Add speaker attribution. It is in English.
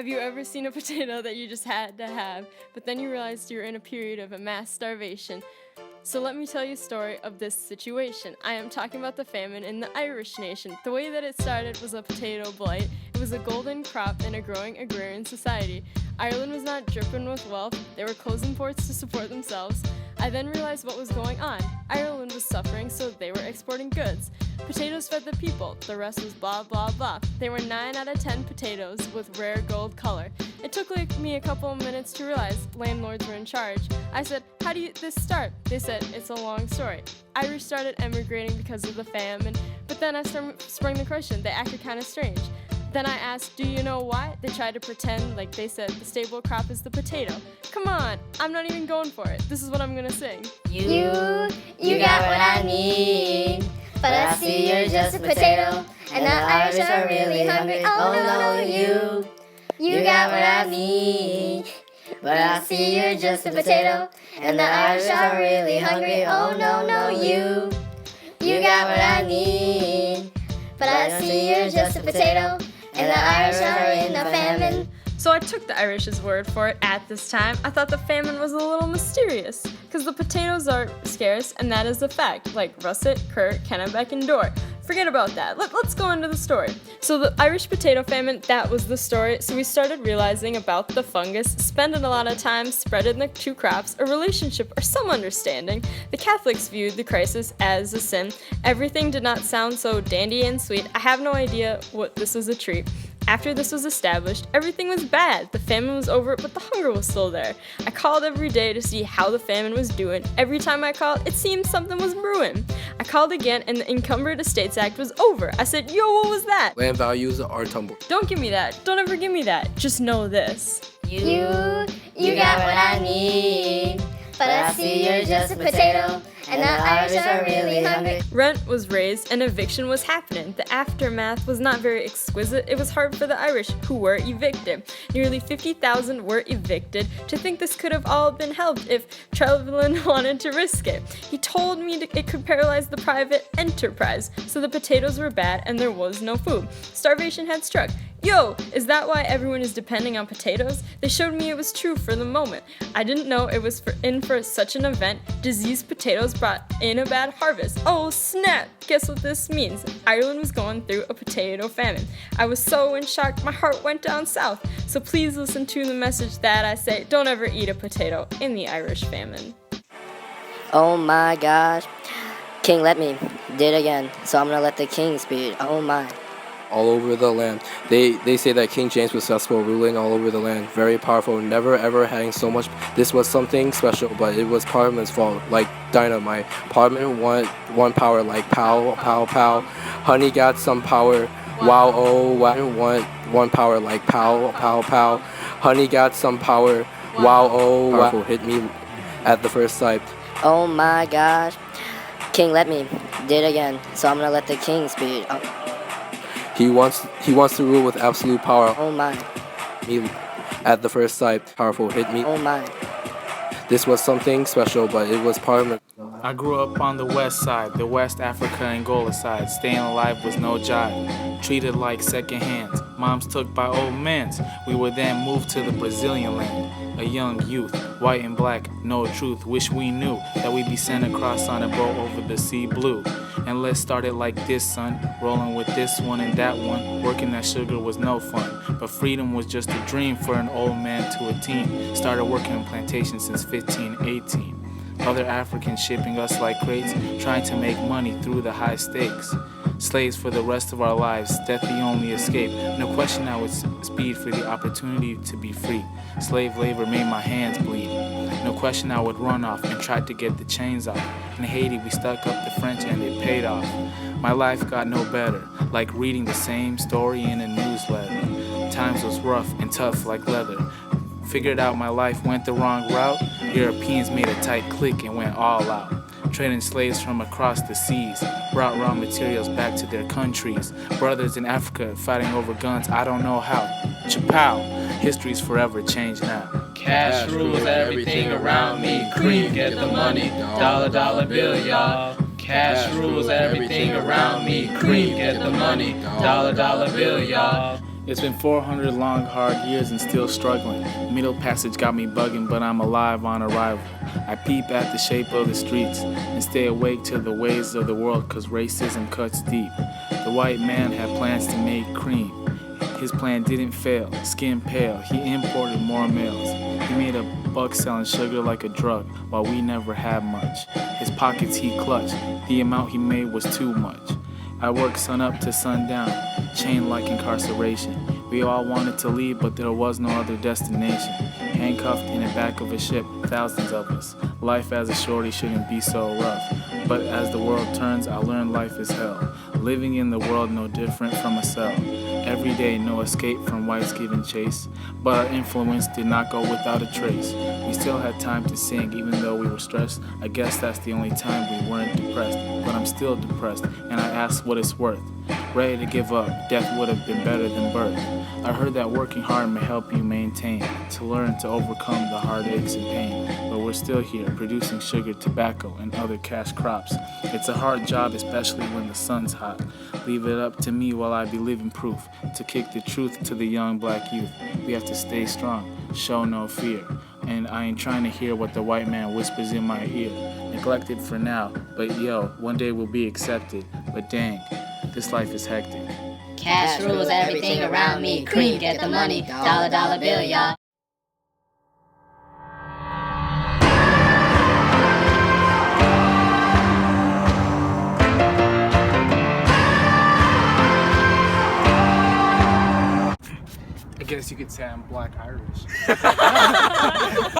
Speaker 1: Have you ever seen a potato that you just had to have, but then you realized you were in a period of a mass starvation? So let me tell you a story of this situation. I am talking about the famine in the Irish nation. The way that it started was a potato blight. It was a golden crop in a growing agrarian society. Ireland was not dripping with wealth. They were closing ports to support themselves. I then realized what was going on. Ireland was suffering, so they were exporting goods. Potatoes fed the people. The rest was blah, blah, blah. They were 9 out of 10 potatoes with rare gold color. It took me a couple of minutes to realize landlords were in charge. I said, how do this start? They said, it's a long story. Irish started emigrating because of the famine, but then I sprung the question. They acted kind of strange. Then I asked, do you know why? They tried to pretend like they said the staple crop is the potato. Come on, I'm not even going for it. This is what I'm gonna sing.
Speaker 2: You got what I need, but I see you're just a potato, and the Irish are really hungry. Oh no, you got what I need, but I see you're just a potato, and the Irish are really hungry. Oh no, you got what I need, but I see you're just a potato, and the Irish are in a famine.
Speaker 1: So I took the Irish's word for it at this time. I thought the famine was a little mysterious, because the potatoes are scarce, and that is a fact, like russet, Kurt, Kennebec, and Dore. Forget about that. Let's go into the story. So the Irish potato famine, that was the story. So we started realizing about the fungus, spending a lot of time spreading the two crops, a relationship or some understanding. The Catholics viewed the crisis as a sin. Everything did not sound so dandy and sweet. I have no idea what this was a treat. After this was established, everything was bad. The famine was over, but the hunger was still there. I called every day to see how the famine was doing. Every time I called, it seemed something was brewing. I called again, and the Encumbered Estates Act was over. I said, yo, what was that?
Speaker 3: Land values are tumbling.
Speaker 1: Don't give me that. Don't ever give me that. Just know this.
Speaker 2: You got what I need, but I see you're just a potato, and the Irish are really hungry.
Speaker 1: Rent was raised and eviction was happening. The aftermath was not very exquisite. It was hard for the Irish, who were evicted. Nearly 50,000 were evicted. To think this could have all been helped if Trevelyan wanted to risk it. He told me it could paralyze the private enterprise. So the potatoes were bad and there was no food. Starvation had struck. Yo, is that why everyone is depending on potatoes? They showed me it was true for the moment. I didn't know it was for such an event. Diseased potatoes brought in a bad harvest. Oh snap! Guess what this means? Ireland was going through a potato famine. I was so in shock, my heart went down south. So please listen to the message that I say, don't ever eat a potato in the Irish famine.
Speaker 4: Oh my gosh. King let me did again, so I'm gonna let the king speak. Oh my.
Speaker 3: All over the land. They say that King James was successful, ruling all over the land. Very powerful, never ever having so much. This was something special, but it was Parliament's fault, like dynamite. Parliament want power, like pow, pow, pow. Honey got some power. Wow, oh, wow. Want power, like pow, pow, pow. Honey got some power. Wow, oh, wow. Hit me at the first sight.
Speaker 4: Oh my gosh. King let me did again, so I'm gonna let the king speak. Oh.
Speaker 3: He wants to rule with absolute power.
Speaker 4: Oh my.
Speaker 3: Me at the first sight, powerful hit me.
Speaker 4: Oh my.
Speaker 3: This was something special, but it was Parliament.
Speaker 5: I grew up on the west side, the West Africa Angola side. Staying alive was no jive. Treated like second hands. Moms took by old mans. We would then move to the Brazilian land. A young youth, white and black, no truth. Wish we knew that we'd be sent across on a boat over the sea blue. And let's start it like this, son. Rolling with this one and that one. Working that sugar was no fun. But freedom was just a dream for an old man to a teen. Started working in plantations since 15, 18. Other Africans shipping us like crates, trying to make money through the high stakes. Slaves for the rest of our lives, death the only escape. No question I would speed for the opportunity to be free. Slave labor made my hands bleed. No question I would run off and try to get the chains off. In Haiti we stuck up the French and it paid off. My life got no better, like reading the same story in a newsletter. Times was rough and tough like leather. Figured out my life went the wrong route. Europeans made a tight clique and went all out. Trading slaves from across the seas, brought raw materials back to their countries. Brothers in Africa fighting over guns, I don't know how. Chapow, history's forever changed now.
Speaker 6: Cash rules everything around me. Cream, get the money. Dollar bill, y'all. Cash rules everything around me. Cream, get the money. Dollar bill, y'all.
Speaker 5: It's been 400 long, hard years and still struggling. Middle passage got me bugging, but I'm alive on arrival. I peep at the shape of the streets and stay awake to the ways of the world, cause racism cuts deep. The white man had plans to make cream. His plan didn't fail, skin pale, he imported more males. He made a buck selling sugar like a drug, while we never had much. His pockets he clutched, the amount he made was too much. I worked sun up to sundown, chained like incarceration. We all wanted to leave, but there was no other destination. Handcuffed in the back of a ship, thousands of us. Life as a shorty shouldn't be so rough. But as the world turns, I learned life is hell. Living in the world no different from a cell. Every day, no escape from whites giving chase. But our influence did not go without a trace. We still had time to sing, even though we were stressed. I guess that's the only time we weren't depressed. But I'm still depressed, and I ask what it's worth. Ready to give up, death would have been better than birth. I heard that working hard may help you maintain, to learn to overcome the heartaches and pain. But we're still here, producing sugar, tobacco, and other cash crops. It's a hard job, especially when the sun's hot. Leave it up to me while I be living proof, to kick the truth to the young black youth. We have to stay strong, show no fear. And I ain't trying to hear what the white man whispers in my ear. Neglected for now, but yo, one day we'll be accepted. But dang, this life is hectic.
Speaker 2: Cash rules everything around me. Cream, get the money. Dollar, dollar bill, y'all.
Speaker 5: I guess you could say I'm black Irish.